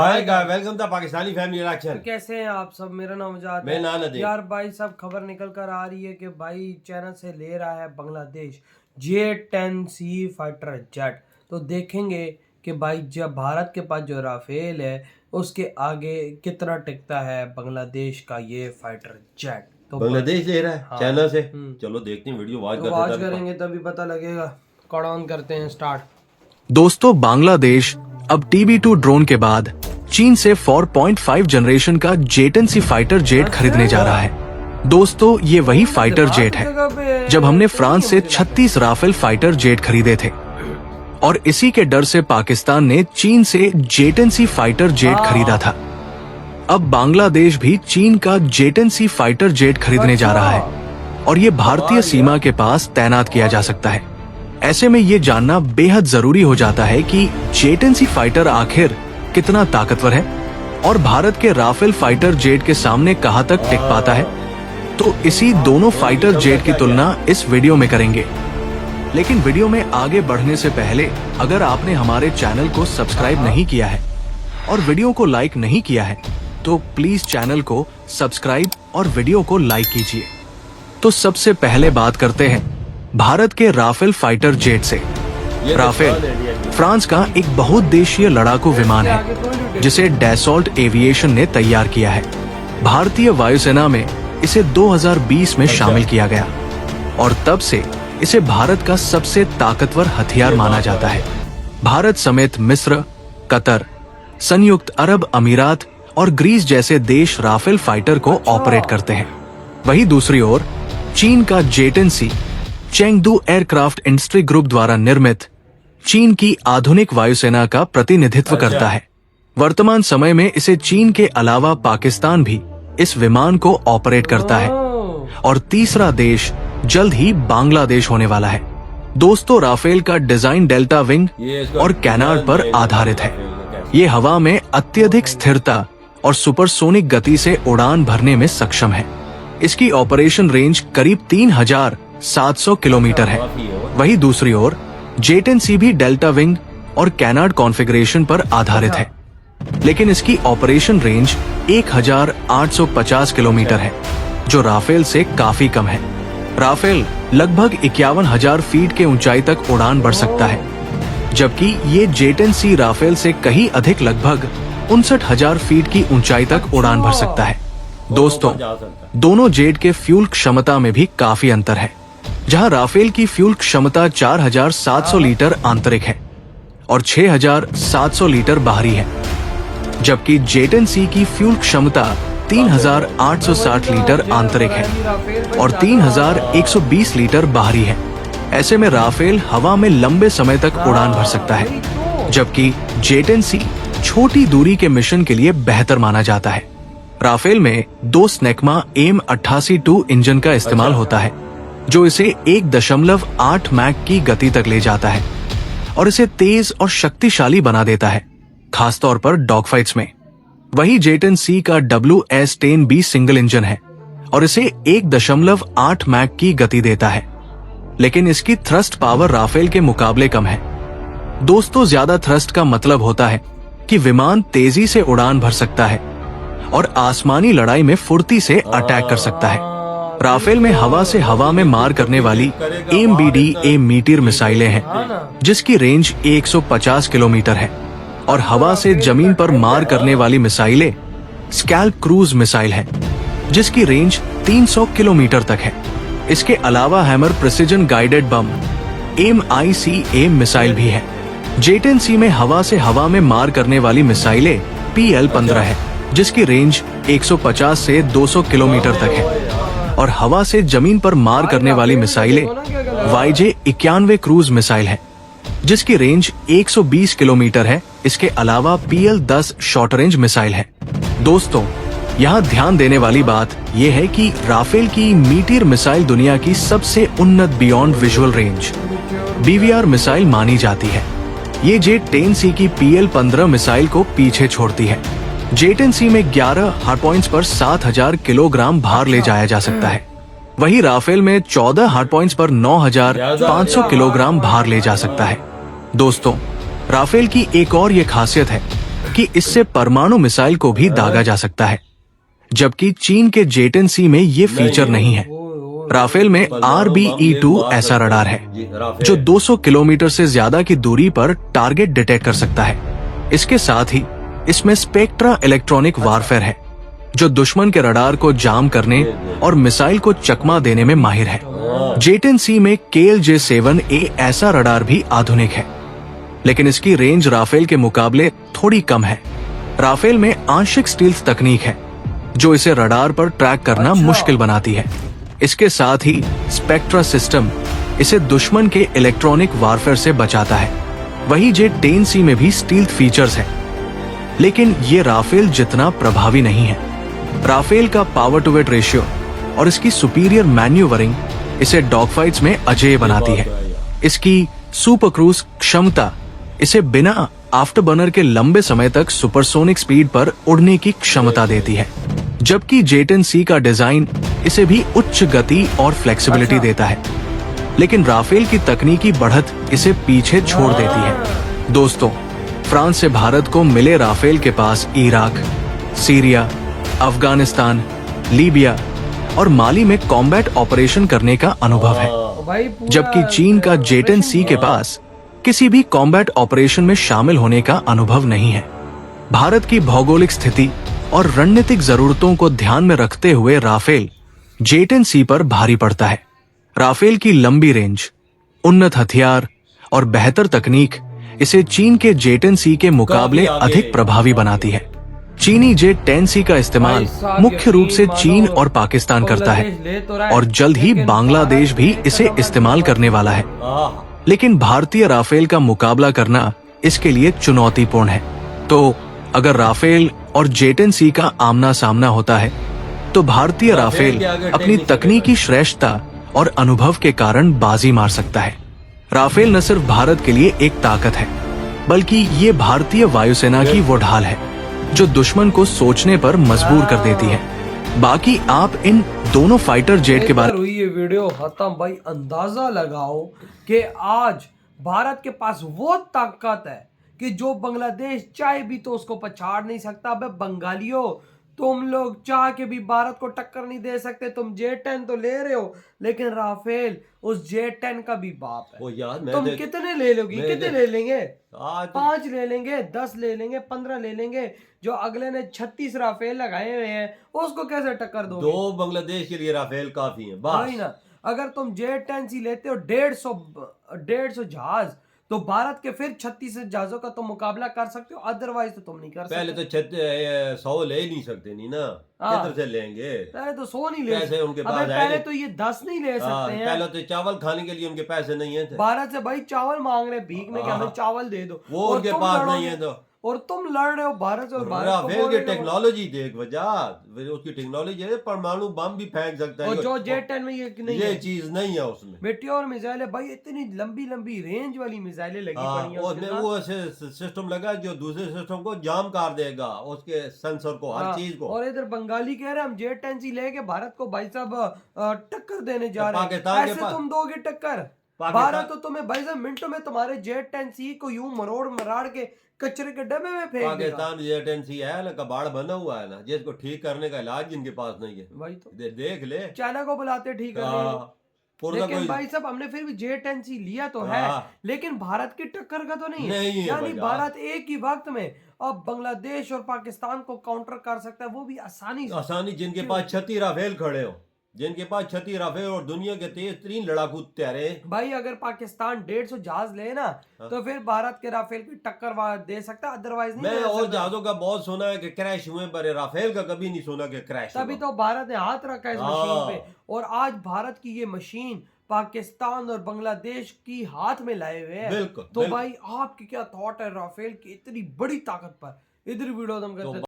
Hi guys, welcome to Pakistani family reaction. कैसे हैं आप सब? मेरा नाम आजाद मैं है। नानद है। यार भाई सब खबर निकल कर आ रही है कि भाई चाइना से ले रहा है बांग्लादेश J-10C फाइटर जेट। तो देखेंगे कि भाई जब भारत के पास जो राफेल है उसके आगे कितना टिकता है बांग्लादेश का ये फाइटर जेट। तो बांग्लादेश ले रहा है हाँ। चाइना से। चलो देखते हैं, वीडियो वॉच तो वॉच करेंगे तभी पता लगेगा। कॉल ऑन करते हैं, स्टार्ट। दोस्तों, बांग्लादेश अब TB2 ड्रोन के बाद चीन से 4.5 जनरेशन का J-10C फाइटर जेट खरीदने जा रहा है। दोस्तों, ये वही फाइटर जेट है जब हमने फ्रांस से 36 राफेल फाइटर जेट खरीदे थे, और इसी के डर से पाकिस्तान ने चीन से J-10C फाइटर जेट खरीदा था। अब बांग्लादेश भी चीन का J-10C फाइटर जेट खरीदने जा रहा है और ये भारतीय सीमा के पास तैनात किया जा सकता है। ऐसे में ये जानना बेहद जरूरी हो जाता है कि J-10C फाइटर आखिर कितना ताकतवर है और भारत के राफेल फाइटर जेट के सामने कहां तक टिक पाता है। तो इसी दोनों फाइटर जेट की तुलना इस वीडियो में करेंगे। लेकिन वीडियो में आगे बढ़ने से पहले अगर आपने हमारे चैनल को सब्सक्राइब नहीं किया है और वीडियो को लाइक नहीं किया है तो प्लीज चैनल को सब्सक्राइब और वीडियो को लाइक कीजिए। तो सबसे पहले बात करते हैं भारत के राफेल फाइटर जेट से। राफेल फ्रांस का एक बहुउद्देशीय लड़ाकू विमान है जिसे डैसॉल्ट एविएशन ने तैयार किया है। भारतीय वायुसेना में इसे 2020 में शामिल किया गया और तब से इसे भारत का सबसे ताकतवर हथियार माना जाता है। भारत समेत मिस्र, कतर, संयुक्त अरब अमीरात और ग्रीस जैसे देश राफेल फाइटर को ऑपरेट करते हैं। वहीं दूसरी ओर चीन का J-10C Chengdu aircraft industry group द्वारा निर्मित चीन की आधुनिक वायुसेना का प्रतिनिधित्व करता है। वर्तमान समय में इसे चीन के अलावा पाकिस्तान भी इस विमान को ऑपरेट करता है और तीसरा देश जल्द ही बांग्लादेश होने वाला है। दोस्तों, राफेल का डिजाइन डेल्टा विंग और कैनार्ड पर आधारित है। ये हवा में अत्यधिक स्थिरता और सुपरसोनिक गति से उड़ान भरने में सक्षम है। इसकी ऑपरेशन रेंज करीब 3700 किलोमीटर है। वहीं दूसरी ओर J-10C भी डेल्टा विंग और कैनार्ड कॉन्फ़िगरेशन पर आधारित है, लेकिन इसकी ऑपरेशन रेंज 1850 किलोमीटर है, जो राफेल से काफी कम है। राफेल लगभग 51,000 फीट के ऊंचाई तक उड़ान भर सकता है, जबकि ये J-10C राफेल से कहीं अधिक लगभग 59,000 फीट की ऊंचाई तक उड़ान भर सकता है। दोस्तों, दोनों जेट के फ्यूल क्षमता में भी काफी अंतर है। जहां राफेल की फ्यूल क्षमता 4,700 लीटर आंतरिक है और 6,700 लीटर बाहरी है, जबकि J-10C की फ्यूल क्षमता 3,860 लीटर आंतरिक है और 3,120 लीटर बाहरी है। ऐसे में राफेल हवा में लंबे समय तक उड़ान भर सकता है, जबकि J-10C छोटी दूरी के मिशन के लिए बेहतर माना जाता है। राफेल में 2 स्नेकमा AIM-88-2 इंजन का इस्तेमाल होता है, जो इसे 1.8 मैक की गति तक ले जाता है और इसे तेज और शक्तिशाली बना देता है, खासतौर पर डॉग फाइट्स में। वही J-10C का WS-10B सिंगल इंजन है और इसे 1.8 मैक की गति देता है, लेकिन इसकी थ्रस्ट पावर राफेल के मुकाबले कम है। दोस्तों, ज्यादा थ्रस्ट का मतलब होता है कि विमान तेजी से उड़ान भर सकता है और आसमानी लड़ाई में फुर्ती से अटैक कर सकता है। राफेल में हवा से हवा में मार करने वाली MBDA मीटियर मिसाइलें हैं, जिसकी रेंज 150 किलोमीटर है, और हवा से जमीन पर मार करने वाली मिसाइलें स्कैल्प क्रूज मिसाइल है, जिसकी रेंज 300 किलोमीटर तक है। इसके अलावा hammer precision guided bomb MICA missile भी है। J-10C में हवा से हवा में मार करने वाली मिसाइलें PL-15 है, जिसकी रेंज 150 से 200 किलोमीटर तक है, और हवा से जमीन पर मार करने वाली मिसाइलें YJ-91 क्रूज मिसाइल है, जिसकी रेंज 120 किलोमीटर है। इसके अलावा PL-10 शॉर्ट रेंज मिसाइल है। दोस्तों, यहाँ ध्यान देने वाली बात यह है कि राफेल की मीटियर मिसाइल दुनिया की सबसे उन्नत beyond visual range BVR missile मानी जाती है। ये J-10C की PL-15 मिसाइल को पीछे छोड़ती है। J-10C में 11 हार्ड पॉइंट्स पर 7,000 किलोग्राम भार ले जाया जा सकता है। वहीं राफेल में 14 हार्ड पॉइंट्स पर 9,500 किलोग्राम भार ले जा सकता है। दोस्तों, राफेल की एक और ये खासियत है कि इससे परमाणु मिसाइल को भी दागा जा सकता है, जबकि चीन के J-10C में ये फीचर नहीं है। राफेल में RBE-2 ऐसा रडार है जो 200 किलोमीटर से ज्यादा की दूरी पर टारगेट डिटेक्ट कर सकता है। इसके साथ ही इसमें स्पेक्ट्रा इलेक्ट्रॉनिक वारफेयर है जो दुश्मन के रडार को जाम करने और मिसाइल को चकमा देने में माहिर है। J-10C में KLJ-7A ऐसा रडार भी आधुनिक है, लेकिन इसकी रेंज राफेल के मुकाबले थोड़ी कम है। राफेल में आंशिक स्टील्थ तकनीक है जो इसे रडार पर ट्रैक करना मुश्किल बनाती है। इसके साथ ही स्पेक्ट्रा सिस्टम इसे दुश्मन के इलेक्ट्रॉनिक वारफेयर से बचाता है। वही J-10C में भी स्टील्थ फीचर्स है, लेकिन ये राफेल जितना प्रभावी नहीं है। राफेल का पावर टू वेट रेशियो और इसकी सुपीरियर मैन्यूवरिंग इसे डॉग फाइट्स में अजेय बनाती है। इसकी सुपर क्रूज क्षमता इसे बिना आफ्टर बर्नर के लंबे समय तक सुपरसोनिक स्पीड पर उड़ने की क्षमता देती है, जबकि J-10C का डिजाइन इसे भी उच्च गति और फ्लेक्सिबिलिटी देता है। लेकिन राफेल की तकनीकी बढ़त इसे पीछे छोड़ देती है। दोस्तों, फ्रांस से भारत को मिले राफेल के पास इराक, सीरिया, अफगानिस्तान, लीबिया और माली में कॉम्बैट ऑपरेशन करने का अनुभव है, जबकि चीन का J-10C के पास किसी भी कॉम्बैट ऑपरेशन में शामिल होने का अनुभव नहीं है। भारत की भौगोलिक स्थिति और रणनीतिक जरूरतों को ध्यान में रखते हुए राफेल J-10C पर भारी पड़ता है। राफेल की लंबी रेंज, उन्नत हथियार और बेहतर तकनीक इसे चीन के J-10C के मुकाबले अधिक प्रभावी बनाती है। चीनी J-10C का इस्तेमाल मुख्य रूप से चीन और पाकिस्तान करता है और जल्द ही बांग्लादेश भी इसे इस्तेमाल करने वाला है। लेकिन भारतीय राफेल का मुकाबला करना इसके लिए चुनौतीपूर्ण है। तो अगर राफेल और J-10C का आमना सामना होता है तो भारतीय राफेल अपनी तकनीकी श्रेष्ठता और अनुभव के कारण बाजी मार सकता है। राफेल न सिर्फ भारत के लिए एक ताकत है, बल्कि ये भारतीय वायुसेना की वो ढाल है जो दुश्मन को सोचने पर मजबूर कर देती है। बाकी आप इन दोनों फाइटर जेट के बारे में हुई ये वीडियो खत्म। भाई अंदाजा लगाओ कि आज भारत के पास वो ताकत है कि जो बांग्लादेश चाहे भी तो उसको पछाड़ नहीं सकता। अबे बंगालियों, तुम लोग चाह के भी भारत को टक्कर नहीं दे सकते। तुम J-10 तो ले रहे हो, लेकिन राफेल उस J-10 का भी बाप है। यार तुम कितने ले लोगी? कितने ले लेंगे? 5 ले लेंगे, 10 ले लेंगे, 15 ले लेंगे। जो अगले ने 36 राफेल लगाए हुए हैं उसको कैसे टक्कर दोगे? 2 बांग्लादेश के लिए राफेल काफी है बस। ना, अगर तुम J-10C लेते हो 150 जहाज, तो भारत के फिर 36 जहाजों का तुम मुकाबला कर सकते हो, अदरवाइज तो तुम नहीं कर सकते। पहले तो 100 ले ही नहीं सकते नहीं ना, किधर से लेंगे? पहले तो 100 नहीं ले पैसे उनके पास पहले तो ये 10 नहीं ले सकते हैं। पहले तो चावल खाने के लिए उनके पैसे नहीं है। भारत से भाई चावल मांग रहे भीख में कि हमें चावल दे दो, वो उनके पास नहीं है। तो और तुम लड़ रहे हो भारत से। और भारत राफेल की टेक्नोलॉजी देख वजह, उसकी टेक्नोलॉजी है, परमाणु बम भी फेंक सकता है। और जो J-10 में ये नहीं ये चीज नहीं है उसमें। मेटियोर मिसाइल है भाई, इतनी लंबी लंबी रेंज वाली मिसाइलें लगी पड़ी हैं उसमें वो सिस्टम लगा जो दूसरे सिस्टम को जाम कर देगा, उसके सेंसर को, हर चीज को। और इधर बंगाली कह रहे हैं हम J-10C लेके भारत को भाई साहब टक्कर देने जा रहे हैं। ऐसे तुम दोगे टक्कर? भारत तो तुम्हें भाई साहब मिनटों में तुम्हारे J-10C को यूं मरोड़ मराड़ के कचरे के डब्बे में फेंक देगा। पाकिस्तान J-10C है ना, कबाड़ बना हुआ है ना, जिसको ठीक करने का इलाज जिनके पास नहीं है। भाई तो देख ले, चाइना को बुलाते ठीक करने। लेकिन भाई साहब हमने फिर भी J-10C लिया तो है, लेकिन भारत की टक्कर का तो नहीं है। यानी भारत एक ही वक्त में अब बांग्लादेश और पाकिस्तान को काउंटर कर सकता है, वो भी आसानी से। जिनके पास 36 राफेल खड़े हो, जिनके पास 36 राफेल और दुनिया के 3 लड़ाकू तैयारे। भाई अगर पाकिस्तान 150 जहाज ले ना तो फिर भारत के राफेल की टक्कर दे सकता है, अदरवाइज नहीं। मैं और जहाजों का बहुत सुना है कि क्रैश हुए, पर राफेल का कभी नहीं सुना कि क्रैश। तभी तो भारत ने हाथ रखा इस मशीन पे, और आज भारत की ये मशीन पाकिस्तान और बांग्लादेश की हाथ में लाए हुए हैं। तो भाई आपकी क्या थॉट है राफेल की इतनी बड़ी ताकत पर? इधर वीडियो